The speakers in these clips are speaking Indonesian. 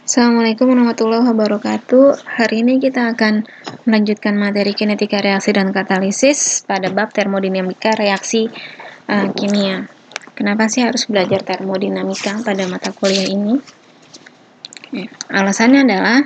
Assalamualaikum warahmatullahi wabarakatuh. Hari ini kita akan melanjutkan materi kinetika reaksi dan katalisis pada bab termodinamika reaksi kimia. Kenapa sih harus belajar termodinamika pada mata kuliah ini? Alasannya adalah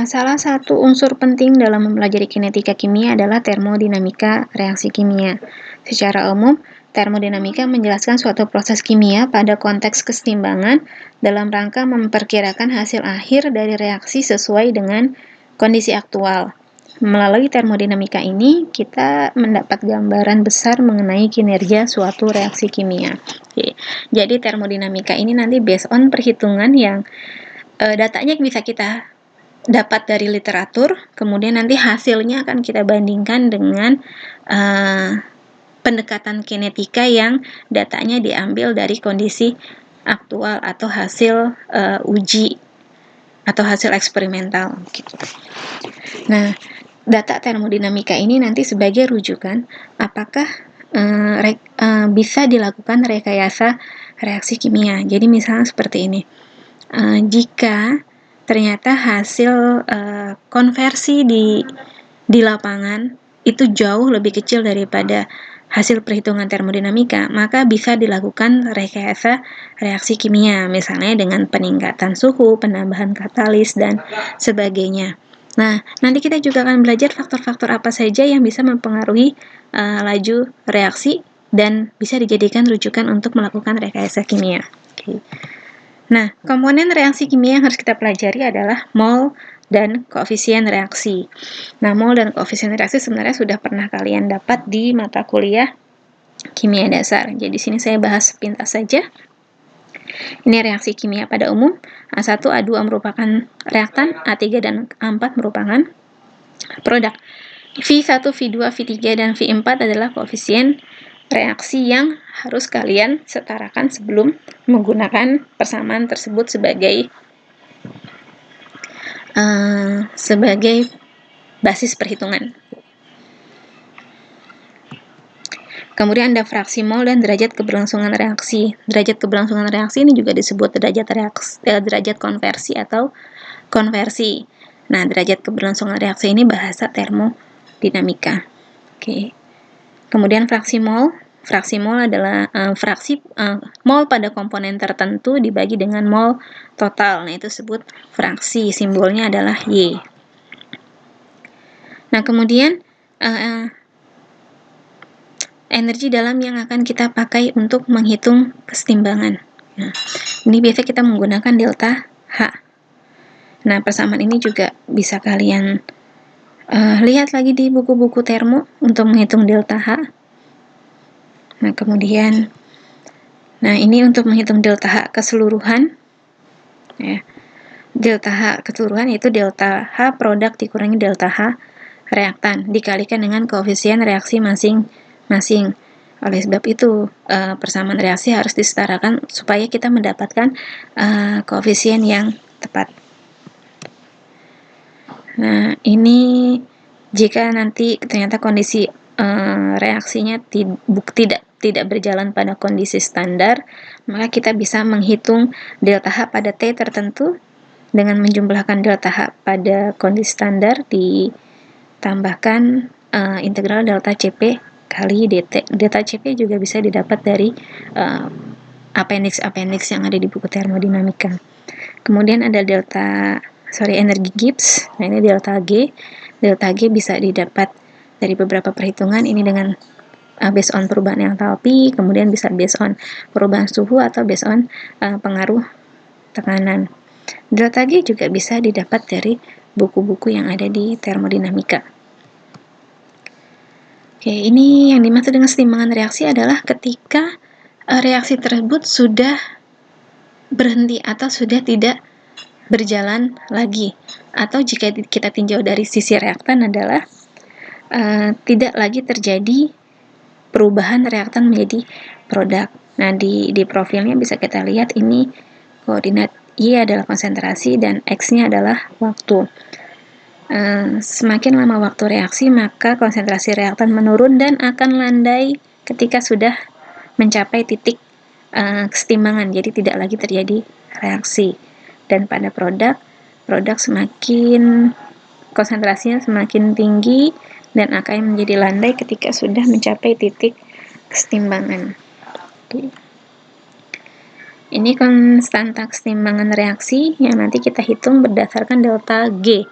salah satu unsur penting dalam mempelajari kinetika kimia adalah termodinamika reaksi kimia. Secara umum, termodinamika menjelaskan suatu proses kimia pada konteks kesetimbangan dalam rangka memperkirakan hasil akhir dari reaksi sesuai dengan kondisi aktual. Melalui termodinamika ini, kita mendapat gambaran besar mengenai kinerja suatu reaksi kimia. Jadi termodinamika ini nanti based on perhitungan yang datanya bisa kita dapat dari literatur, kemudian nanti hasilnya akan kita bandingkan dengan pendekatan kinetika yang datanya diambil dari kondisi aktual atau hasil uji atau hasil eksperimental gitu. Nah, data termodinamika ini nanti sebagai rujukan apakah bisa dilakukan rekayasa reaksi kimia. Jadi misalnya seperti ini. Jika ternyata hasil konversi di lapangan itu jauh lebih kecil daripada hasil perhitungan termodinamika, maka bisa dilakukan rekayasa reaksi kimia, misalnya dengan peningkatan suhu, penambahan katalis, dan sebagainya. Nah, nanti kita juga akan belajar faktor-faktor apa saja yang bisa mempengaruhi laju reaksi dan bisa dijadikan rujukan untuk melakukan rekayasa kimia. Nah, komponen reaksi kimia yang harus kita pelajari adalah mol dan koefisien reaksi. Nah, mol dan koefisien reaksi sebenarnya sudah pernah kalian dapat di mata kuliah kimia dasar. Jadi sini saya bahas sepintas saja. Ini reaksi kimia pada umum. A1, A2 merupakan reaktan, A3 dan A4 merupakan produk. V1, V2, V3 dan V4 adalah koefisien reaksi yang harus kalian setarakan sebelum menggunakan persamaan tersebut sebagai basis perhitungan. Kemudian ada fraksi mol dan derajat keberlangsungan reaksi. Derajat keberlangsungan reaksi ini juga disebut derajat konversi atau konversi. Nah, derajat keberlangsungan reaksi ini bahasa termodinamika. Oke. Kemudian fraksi mol. Fraksi mol adalah mol pada komponen tertentu dibagi dengan mol total. Nah, itu disebut fraksi. Simbolnya adalah Y. Nah, kemudian energi dalam yang akan kita pakai untuk menghitung kesetimbangan. Nah, ini biasa kita menggunakan delta H. Nah, persamaan ini juga bisa kalian lihat lagi di buku-buku termo untuk menghitung delta H. Nah, kemudian, ini untuk menghitung delta H keseluruhan. Ya. Delta H keseluruhan yaitu delta H produk dikurangi delta H reaktan dikalikan dengan koefisien reaksi masing-masing. Oleh sebab itu, persamaan reaksi harus disetarakan supaya kita mendapatkan koefisien yang tepat. Nah, ini jika nanti ternyata kondisi reaksinya tidak berjalan pada kondisi standar, maka kita bisa menghitung delta H pada T tertentu dengan menjumlahkan delta H pada kondisi standar ditambahkan integral delta Cp kali dt. Delta Cp juga bisa didapat dari appendix yang ada di buku termodinamika. Kemudian ada energi Gibbs. Nah, ini delta G. Delta G bisa didapat dari beberapa perhitungan, ini dengan based on perubahan entalpi, kemudian bisa based on perubahan suhu atau based on pengaruh tekanan. Delta G juga bisa didapat dari buku-buku yang ada di termodinamika. Oke, ini yang dimaksud dengan kesetimbangan reaksi adalah ketika reaksi tersebut sudah berhenti atau sudah tidak berjalan lagi, atau jika kita tinjau dari sisi reaktan adalah tidak lagi terjadi perubahan reaktan menjadi produk. Nah, di profilnya bisa kita lihat ini koordinat Y adalah konsentrasi dan X-nya adalah waktu. Semakin lama waktu reaksi, maka konsentrasi reaktan menurun dan akan landai ketika sudah mencapai titik kesetimbangan, jadi tidak lagi terjadi reaksi. dan pada produk semakin konsentrasinya semakin tinggi dan akan menjadi landai ketika sudah mencapai titik kesetimbangan. Ini konstanta kesetimbangan reaksi yang nanti kita hitung berdasarkan delta G.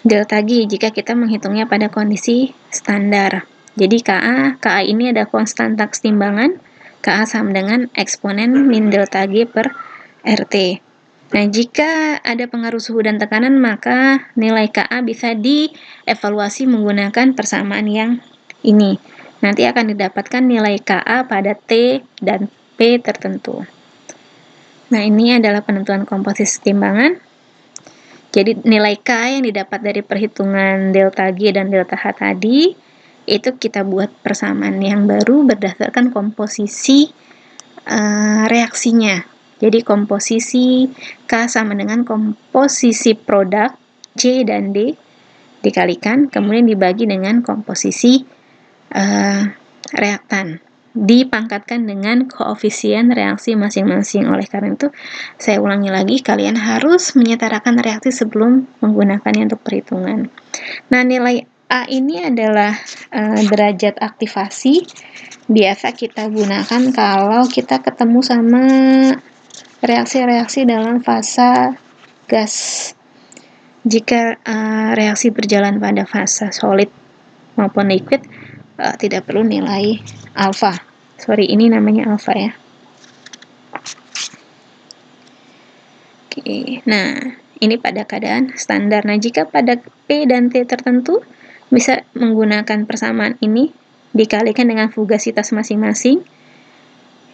Delta G jika kita menghitungnya pada kondisi standar. Jadi KA ini ada konstanta kesetimbangan, KA sama dengan eksponen min delta G per RT. Nah, jika ada pengaruh suhu dan tekanan, maka nilai KA bisa dievaluasi menggunakan persamaan yang ini. Nanti akan didapatkan nilai KA pada T dan P tertentu. Nah, ini adalah penentuan komposisi timbangan. Jadi, nilai K yang didapat dari perhitungan delta G dan delta H tadi, itu kita buat persamaan yang baru berdasarkan komposisi reaksinya. Jadi, komposisi K sama dengan komposisi produk C dan D dikalikan, kemudian dibagi dengan komposisi reaktan, dipangkatkan dengan koefisien reaksi masing-masing. Oleh karena itu, saya ulangi lagi, kalian harus menyetarakan reaksi sebelum menggunakannya untuk perhitungan. Nah, nilai A ini adalah derajat aktivasi. Biasa kita gunakan kalau kita ketemu sama reaksi-reaksi dalam fasa gas. Jika reaksi berjalan pada fasa solid maupun liquid, tidak perlu nilai alfa. Sorry, ini namanya alfa ya. Oke, nah ini pada keadaan standar. Nah, jika pada P dan T tertentu, bisa menggunakan persamaan ini dikalikan dengan fugasitas masing-masing.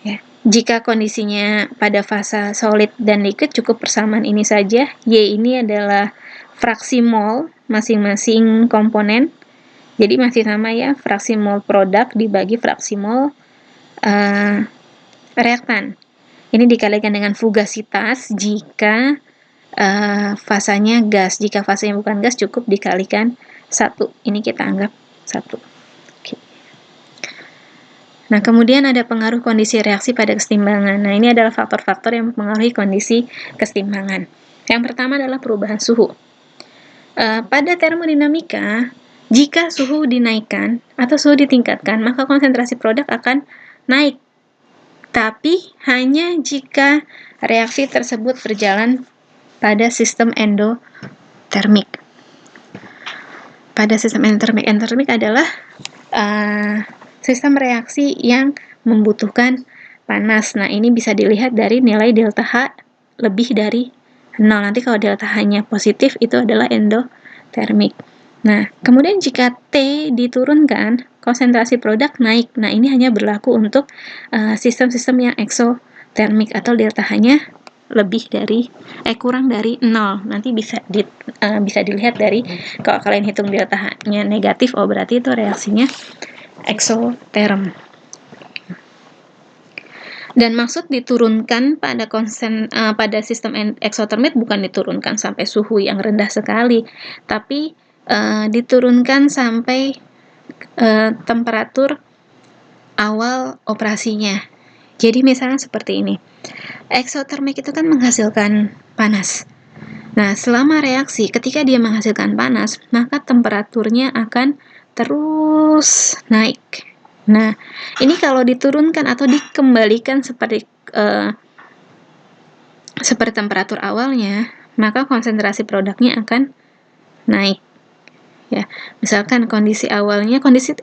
Ya. Jika kondisinya pada fasa solid dan liquid, cukup persamaan ini saja. Y ini adalah fraksi mol masing-masing komponen. Jadi masih sama ya, fraksi mol produk dibagi fraksi mol reaktan. Ini dikalikan dengan fugasitas jika fasanya gas. Jika fasanya bukan gas, cukup dikalikan 1. Ini kita anggap 1. Oke. Nah, kemudian ada pengaruh kondisi reaksi pada kesetimbangan. Nah, ini adalah faktor-faktor yang mempengaruhi kondisi kesetimbangan. Yang pertama adalah perubahan suhu. Pada termodinamika, jika suhu dinaikkan atau suhu ditingkatkan, maka konsentrasi produk akan naik. Tapi hanya jika reaksi tersebut berjalan pada sistem endotermik. Pada sistem endotermik adalah sistem reaksi yang membutuhkan panas. Nah, ini bisa dilihat dari nilai delta H lebih dari 0. Nanti kalau delta H-nya positif, itu adalah endotermik. Nah, kemudian jika T diturunkan, konsentrasi produk naik. Nah, ini hanya berlaku untuk sistem-sistem yang eksotermik atau delta H-nya kurang dari 0. Nanti bisa dilihat dari kalau kalian hitung delta H-nya negatif, oh berarti itu reaksinya eksoterm. Dan maksud diturunkan pada sistem eksotermik bukan diturunkan sampai suhu yang rendah sekali, tapi diturunkan sampai temperatur awal operasinya. Jadi misalnya seperti ini. Eksotermik itu kan menghasilkan panas. Nah, selama reaksi, ketika dia menghasilkan panas, maka temperaturnya akan terus naik. Nah, ini kalau diturunkan atau dikembalikan seperti temperatur awalnya, maka konsentrasi produknya akan naik. Ya, misalkan kondisi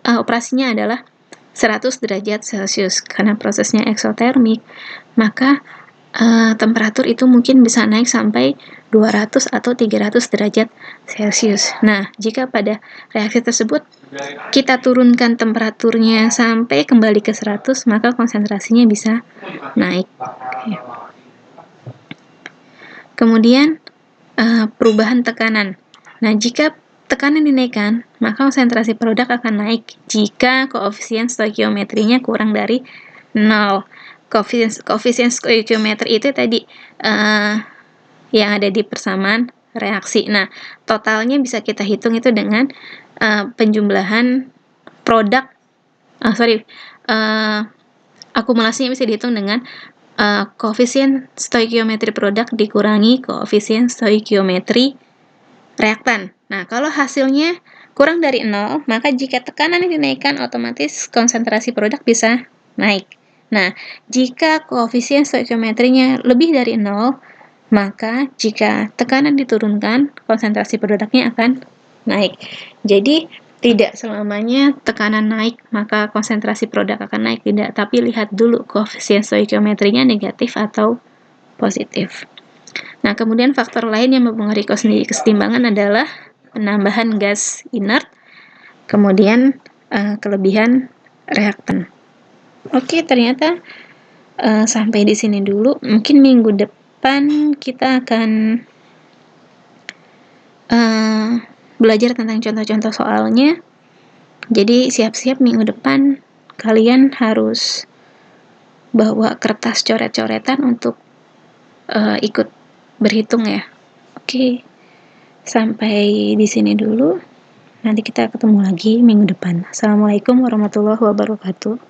operasinya adalah 100 derajat Celcius. Karena prosesnya eksotermik, maka temperatur itu mungkin bisa naik sampai 200 atau 300 derajat Celcius. Nah, jika pada reaksi tersebut kita turunkan temperaturnya sampai kembali ke 100, maka konsentrasinya bisa naik. Oke. Kemudian perubahan tekanan. Nah, jika tekanan dinaikkan, maka konsentrasi produk akan naik jika koefisien stoikiometrinya kurang dari 0. Koefisien stoikiometri itu tadi yang ada di persamaan reaksi. Nah, totalnya bisa kita hitung itu dengan penjumlahan produk, akumulasinya bisa dihitung dengan koefisien stoikiometri produk dikurangi koefisien stoikiometri reaktan. Nah, kalau hasilnya kurang dari 0, maka jika tekanan dinaikkan, otomatis konsentrasi produk bisa naik. Nah, jika koefisien stoikiometrinya lebih dari 0, maka jika tekanan diturunkan, konsentrasi produknya akan naik. Jadi, tidak selamanya tekanan naik, maka konsentrasi produk akan naik, tidak. Tapi lihat dulu koefisien stoikiometrinya negatif atau positif. Nah, kemudian faktor lain yang mempengaruhi kesetimbangan adalah penambahan gas inert, kemudian kelebihan reaktan. Oke, ternyata sampai di sini dulu. Mungkin minggu depan kita akan belajar tentang contoh-contoh soalnya. Jadi siap-siap minggu depan kalian harus bawa kertas coret-coretan untuk ikut berhitung ya. Oke, sampai di sini dulu. Nanti kita ketemu lagi minggu depan. Assalamualaikum warahmatullahi wabarakatuh.